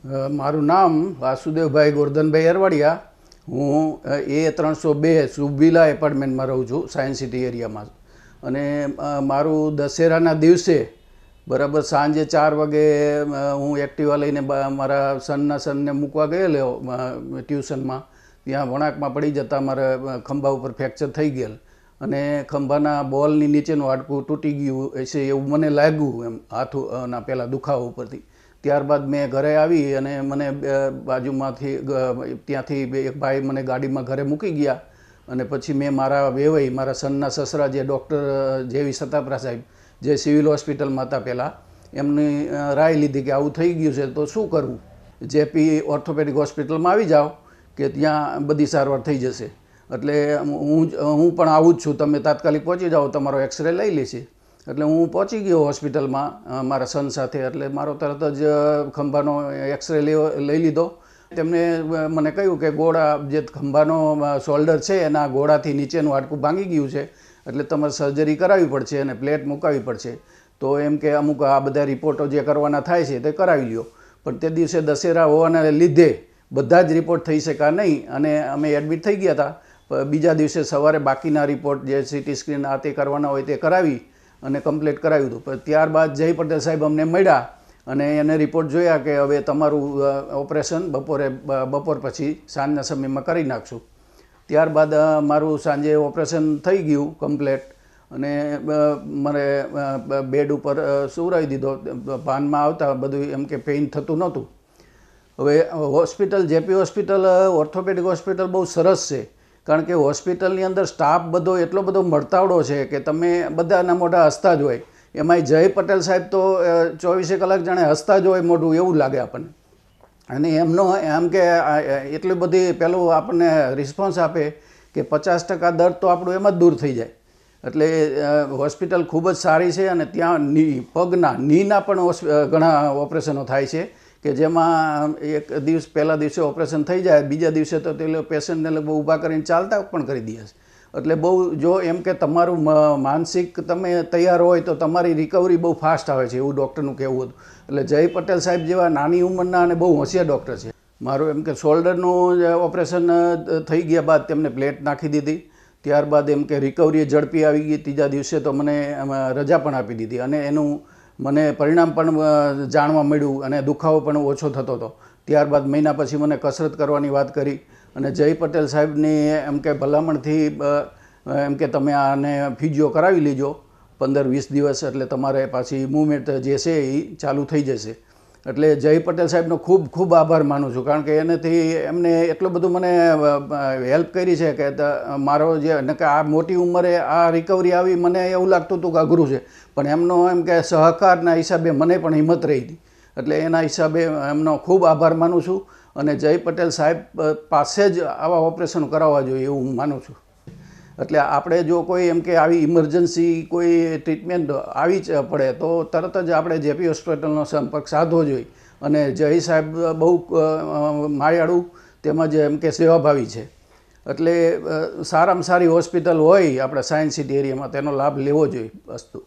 મારું નામ વાસુદેવભાઈ ગોરધનભાઈ અરવાડિયા. હું A302 શુભવિલા એપાર્ટમેન્ટમાં રહું છું, સાયન્સ સિટી એરિયામાં. અને મારું દશેરાના દિવસે બરાબર સાંજે 4 વાગે હું એક્ટિવા લઈને મારા સનને મૂકવા ગયેલો ટ્યુશનમાં. ત્યાં વળાંકમાં પડી જતાં મારા ખંભા ઉપર ફ્રેક્ચર થઈ ગયેલ અને ખંભાના બોલની નીચેનું હાડકું તૂટી ગયું હશે એવું મને લાગ્યું, એમ હાથના પહેલાં દુખાવા ઉપરથી. ત્યારબાદ મેં ઘરે આવી અને મને બાજુમાંથી ત્યાંથી એક ભાઈ મને ગાડીમાં ઘરે મૂકી ગયા. અને પછી મેં મારા વેવાઈ, મારા સનના સસરા જે ડૉક્ટર જેવી સતાપરા સાહેબ, જે સિવિલ હોસ્પિટલમાં હતા પહેલાં, એમની રાય લીધી કે આવું થઈ ગયું છે તો શું કરવું. જેપી ઓર્થોપેડિક હોસ્પિટલમાં આવી જાઓ કે ત્યાં બધી સારવાર થઈ જશે. એટલે હું પણ આવું જ છું, તમે તાત્કાલિક પહોંચી જાઓ, તમારો એક્સરે લઈ લેશે. એટલે હું પહોંચી ગયો હોસ્પિટલમાં મારા સન સાથે. એટલે મારો તરત જ ખંભાનો એક્સરે લઈ લીધો. તેમણે મને કહ્યું કે ગોળા જે ખંભાનો શોલ્ડર છે એના ગોળાથી નીચેનું હાડકું ભાંગી ગયું છે, એટલે તમારે સર્જરી કરાવવી પડશે અને પ્લેટ મુકાવવી પડશે. તો એમ કે અમુક આ બધા રિપોર્ટો જે કરવાના થાય છે તે કરાવી લ્યો. પણ તે દિવસે દશેરા હોવાના લીધે બધા જ રિપોર્ટ થઈ શક્યા નહીં અને અમે એડમિટ થઈ ગયા હતા. બીજા દિવસે સવારે બાકીના રિપોર્ટ જે સીટી સ્કેન આ તે કરવાના હોય તે કરાવી અને કમ્પ્લીટ કરાવ્યું હતું. પણ ત્યારબાદ જય પટેલ સાહેબ અમને મળ્યા અને એને રિપોર્ટ જોયા કે હવે તમારું ઓપરેશન બપોર પછી સાંજના સમયમાં કરી નાખશું. ત્યારબાદ મારું સાંજે ઓપરેશન થઈ ગયું કમ્પ્લેટ અને મારે બેડ ઉપર સુવડાવી દીધો. ભાનમાં આવતા બધું એમ કે પેઇન થતું નહોતું. હવે hospital JP hospital orthopaedic hospital બહુ સરસ છે, કારણ કે હોસ્પિટલની અંદર સ્ટાફ બધો એટલો બધો મળતાવડો છે કે તમે બધાના મોઢા હસતા જ હોય. એમાંય જય પટેલ સાહેબ તો 24 કલાક જાણે હસતા જ હોય મોઢું એવું લાગે આપણને. અને એમનો એમ કે એટલી બધી પેલું આપણને રિસ્પોન્સ આપે કે 50% દર્દ તો આપણું એમ જ દૂર થઈ જાય. એટલે હોસ્પિટલ ખૂબ જ સારી છે. અને ત્યાં નીના પણ ઘણા ઓપરેશનો થાય છે કે જેમાં એક દિવસ પહેલા દિવસે ઓપરેશન થઈ જાય, બીજા દિવસે તો તે પેશન્ટને લગભગ ઊભા કરીને ચાલતા પણ કરી દે છે. એટલે બહુ જો એમ કે તમારું માનસિક તમે તૈયાર હોય તો તમારી રિકવરી બહુ ફાસ્ટ આવે છે, એવું ડૉક્ટરનું કહેવું હતું. એટલે જય પટેલ સાહેબ જેવા નાની ઉંમરના અને બહુ હોશિયાર ડૉક્ટર છે. મારું એમ કે શોલ્ડરનું ઓપરેશન થઈ ગયા બાદ તેમને પ્લેટ નાખી દીધી. ત્યારબાદ એમ કે રિકવરી ઝડપી આવી ગઈ. ત્રીજા દિવસે તો મને રજા પણ આપી દીધી અને એનું મને પરિણામ પણ જાણવા મળ્યું અને દુખાવો પણ ઓછો થતો હતો. ત્યારબાદ મહિના પછી મને કસરત કરવાની વાત કરી અને જય પટેલ સાહેબની એમ કે ભલામણથી એમ કે તમે આને ફિઝિયો કરાવી લેજો 15-20 દિવસ, એટલે તમારે પાછી મૂવમેન્ટ જે છે એ ચાલુ થઈ જશે. એટલે જય પટેલ સાહેબનો ખૂબ ખૂબ આભાર માનું છું, કારણ કે એનાથી એમને એટલું બધું મને હેલ્પ કરી છે કે મારો જે કે આ મોટી ઉંમરે આ રિકવરી આવી મને એવું લાગતું હતું કે અઘરું છે, પણ એમનો એમ કે સહકારના હિસાબે મને પણ હિંમત રહી હતી. એટલે એના હિસાબે એમનો ખૂબ આભાર માનું છું અને જય પટેલ સાહેબ પાસે જ આવા ઓપરેશન કરાવવા જોઈએ એવું હું માનું છું. એટલે આપણે જો કોઈ એમ કે આવી ઇમરજન્સી કોઈ ટ્રીટમેન્ટ આવી પડે તો તરત જ આપણે જેપી હોસ્પિટલનો સંપર્ક સાધવો જોઈએ. અને જય સાહેબ બહુ માયાળુ તેમજ એમ કે સેવાભાવી છે. એટલે સારામાં સારી હોસ્પિટલ હોય આપણે સાયન્સ સિટી એરિયામાં તેનો લાભ લેવો જોઈએ. વસ્તુ